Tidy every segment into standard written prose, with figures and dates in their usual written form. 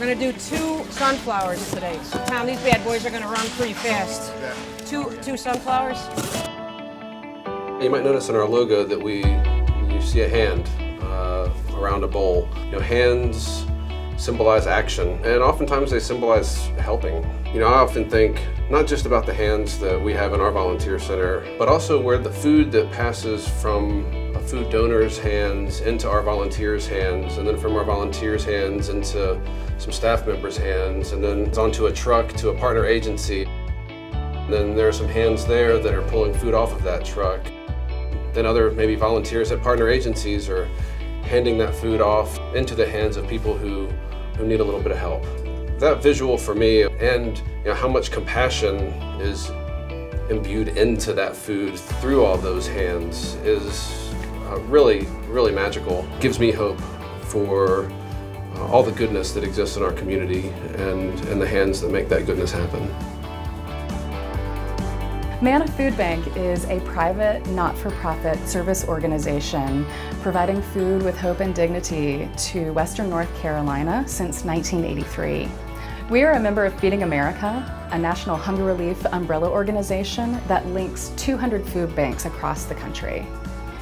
We're gonna do 2 sunflowers today. So Tom, these bad boys are gonna run pretty fast. Two sunflowers. You might notice in our logo that you see a hand around a bowl. Hands symbolize action, and oftentimes they symbolize helping. I often think not just about the hands that we have in our volunteer center, but also where the food that passes from a food donor's hands into our volunteers' hands, and then from our volunteers' hands into some staff members' hands, and then it's onto a truck to a partner agency. And then there are some hands there that are pulling food off of that truck. Then other maybe volunteers at partner agencies are handing that food off into the hands of people who need a little bit of help. That visual for me, and how much compassion is imbued into that food through all those hands, is really, really magical. It gives me hope for all the goodness that exists in our community and the hands that make that goodness happen. Manna Food Bank is a private, not-for-profit service organization providing food with hope and dignity to Western North Carolina since 1983. We are a member of Feeding America, a national hunger relief umbrella organization that links 200 food banks across the country.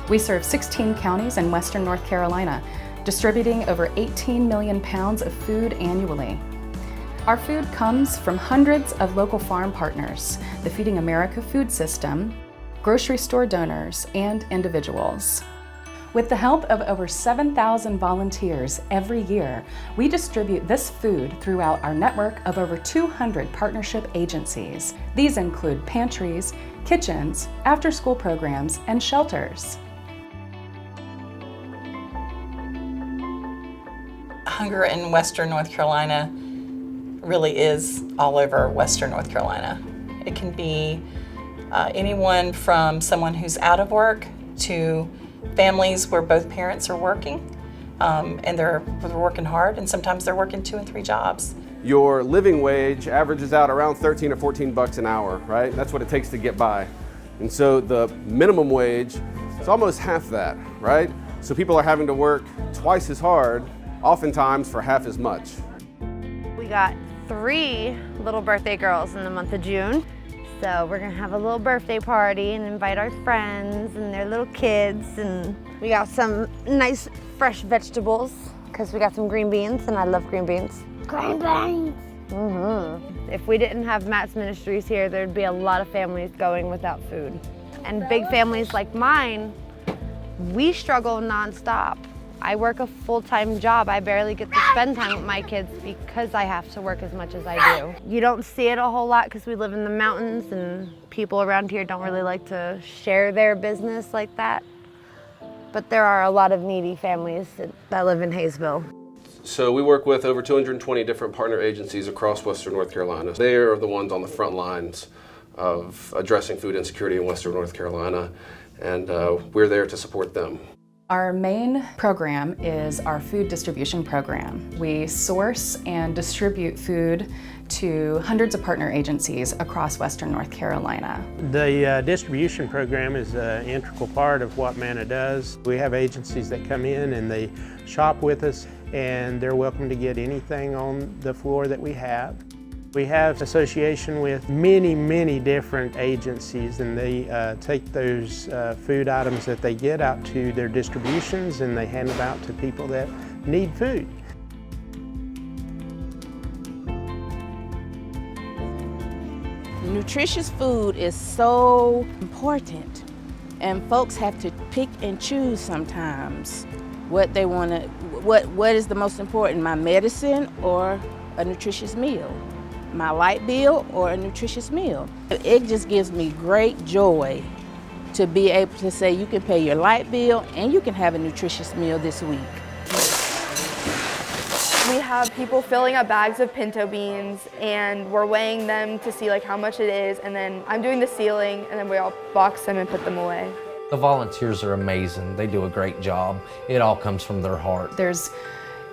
We serve 16 counties in Western North Carolina, distributing over 18 million pounds of food annually. Our food comes from hundreds of local farm partners, the Feeding America food system, grocery store donors, and individuals. With the help of over 7,000 volunteers every year, we distribute this food throughout our network of over 200 partnership agencies. These include pantries, kitchens, after-school programs, and shelters. Hunger in Western North Carolina really is all over Western North Carolina. It can be anyone from someone who's out of work to families where both parents are working and they're working hard, and sometimes they're working 2 and 3 jobs. Your living wage averages out around 13 or 14 bucks an hour, right? That's what it takes to get by. And so the minimum wage is almost half that, right? So people are having to work twice as hard, oftentimes for half as much. We got 3 little birthday girls in the month of June. So we're gonna have a little birthday party and invite our friends and their little kids. And we got some nice fresh vegetables because we got some green beans, and I love green beans. Green beans! If we didn't have Matt's Ministries here, there'd be a lot of families going without food. And big families like mine, we struggle nonstop. I work a full-time job. I barely get to spend time with my kids because I have to work as much as I do. You don't see it a whole lot because we live in the mountains, and people around here don't really like to share their business like that. But there are a lot of needy families that live in Hayesville. So we work with over 220 different partner agencies across Western North Carolina. They are the ones on the front lines of addressing food insecurity in Western North Carolina, and we're there to support them. Our main program is our food distribution program. We source and distribute food to hundreds of partner agencies across Western North Carolina. The distribution program is an integral part of what Manna does. We have agencies that come in and they shop with us, and they're welcome to get anything on the floor that we have. We have association with many, many different agencies, and they take those food items that they get out to their distributions, and they hand them out to people that need food. Nutritious food is so important, and folks have to pick and choose sometimes what they want to, what is the most important, my medicine or a nutritious meal? My light bill or a nutritious meal. It just gives me great joy to be able to say you can pay your light bill and you can have a nutritious meal this week. We have people filling up bags of pinto beans, and we're weighing them to see how much it is, and then I'm doing the sealing, and then we all box them and put them away. The volunteers are amazing. They do a great job. It all comes from their heart. There's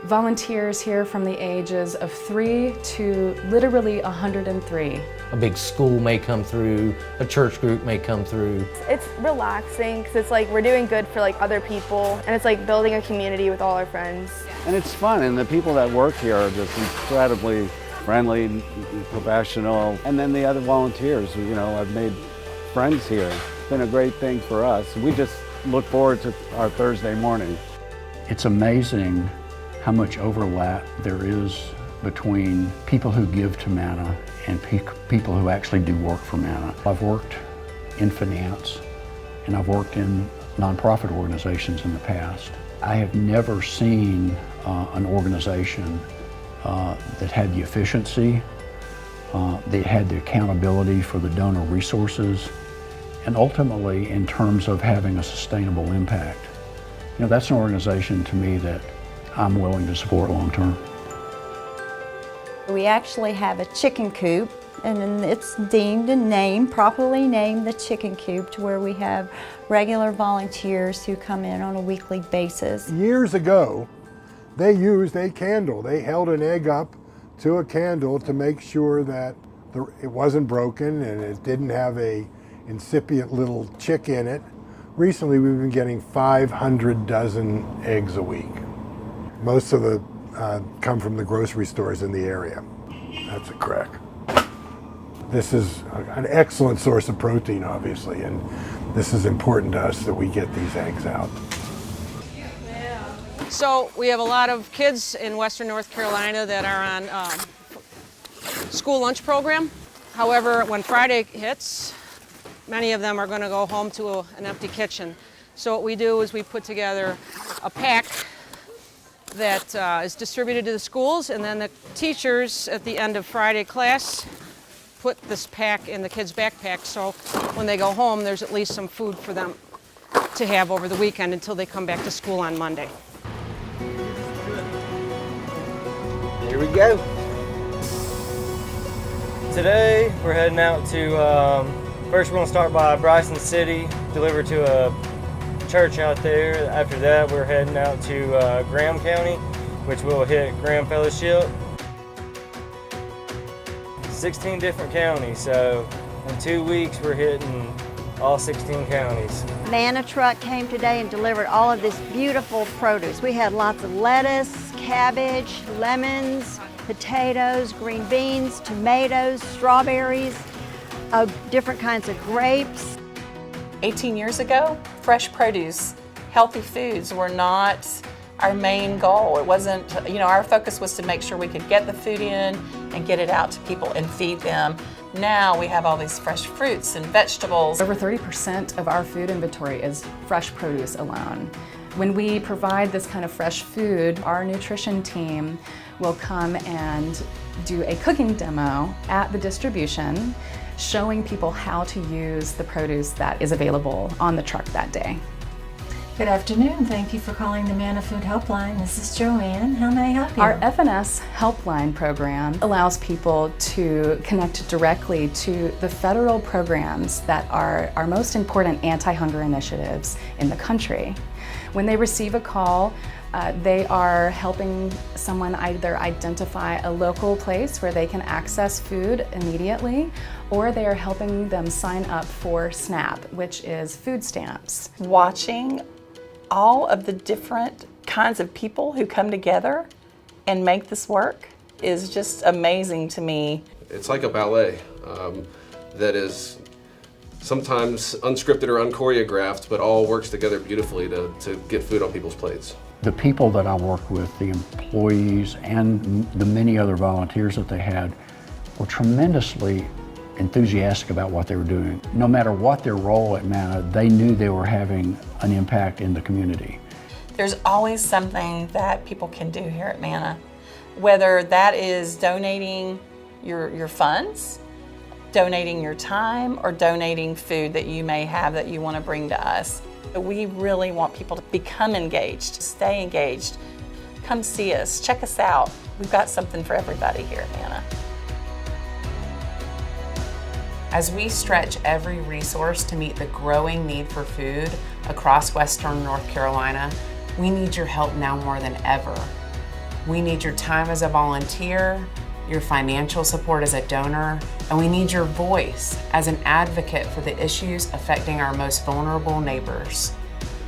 Volunteers here from the ages of 3 to literally 103. A big school may come through, a church group may come through. It's relaxing because it's like we're doing good for like other people, and it's like building a community with all our friends. And it's fun, and the people that work here are just incredibly friendly and professional. And then the other volunteers, you know, I've made friends here. It's been a great thing for us. We just look forward to our Thursday morning. It's amazing how much overlap there is between people who give to Manna and people who actually do work for Manna. I've worked in finance and I've worked in nonprofit organizations in the past. I have never seen an organization that had the efficiency, that had the accountability for the donor resources, and ultimately in terms of having a sustainable impact. You know, that's an organization to me that I'm willing to support long term. We actually have a chicken coop, and it's deemed and named, properly named the chicken coop, to where we have regular volunteers who come in on a weekly basis. Years ago, they used a candle. They held an egg up to a candle to make sure that it wasn't broken and it didn't have a incipient little chick in it. Recently, we've been getting 500 dozen eggs a week. Most of the come from the grocery stores in the area. That's a crack. This is an excellent source of protein, obviously, and this is important to us that we get these eggs out. So we have a lot of kids in Western North Carolina that are on school lunch program. However, when Friday hits, many of them are going to go home to an empty kitchen. So what we do is we put together a pack that is distributed to the schools, and then the teachers at the end of Friday class put this pack in the kids' backpack, so when they go home there's at least some food for them to have over the weekend until they come back to school on Monday. Here we go. Today we're heading out to, first we're going to start by Bryson City, deliver to a church out there. After that we're heading out to Graham County, which will hit Graham Fellowship. 16 different counties, so in 2 weeks we're hitting all 16 counties. Manna truck came today and delivered all of this beautiful produce. We had lots of lettuce, cabbage, lemons, potatoes, green beans, tomatoes, strawberries, different kinds of grapes. 18 years ago, fresh produce, healthy foods were not our main goal. It wasn't, you know, our focus was to make sure we could get the food in and get it out to people and feed them. Now we have all these fresh fruits and vegetables. Over 30% of our food inventory is fresh produce alone. When we provide this kind of fresh food, our nutrition team will come and do a cooking demo at the distribution, showing people how to use the produce that is available on the truck that day. Good afternoon. Thank you for calling the Manna Food Helpline. This is Joanne. How may I help you? Our FNS Helpline program allows people to connect directly to the federal programs that are our most important anti-hunger initiatives in the country. When they receive a call, they are helping someone either identify a local place where they can access food immediately, or they are helping them sign up for SNAP, which is food stamps. Watching all of the different kinds of people who come together and make this work is just amazing to me. It's like a ballet that is sometimes unscripted or unchoreographed, but all works together beautifully to get food on people's plates. The people that I work with, the employees and the many other volunteers that they had, were tremendously enthusiastic about what they were doing. No matter what their role at Manna, they knew they were having an impact in the community. There's always something that people can do here at Manna, whether that is donating your funds, donating your time, or donating food that you may have that you want to bring to us. We really want people to become engaged, stay engaged. Come see us, check us out. We've got something for everybody here at Manna. As we stretch every resource to meet the growing need for food across Western North Carolina, we need your help now more than ever. We need your time as a volunteer, your financial support as a donor, and we need your voice as an advocate for the issues affecting our most vulnerable neighbors.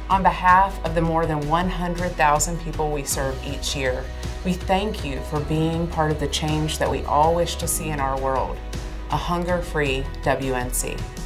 On behalf of the more than 100,000 people we serve each year, we thank you for being part of the change that we all wish to see in our world. A hunger-free WNC.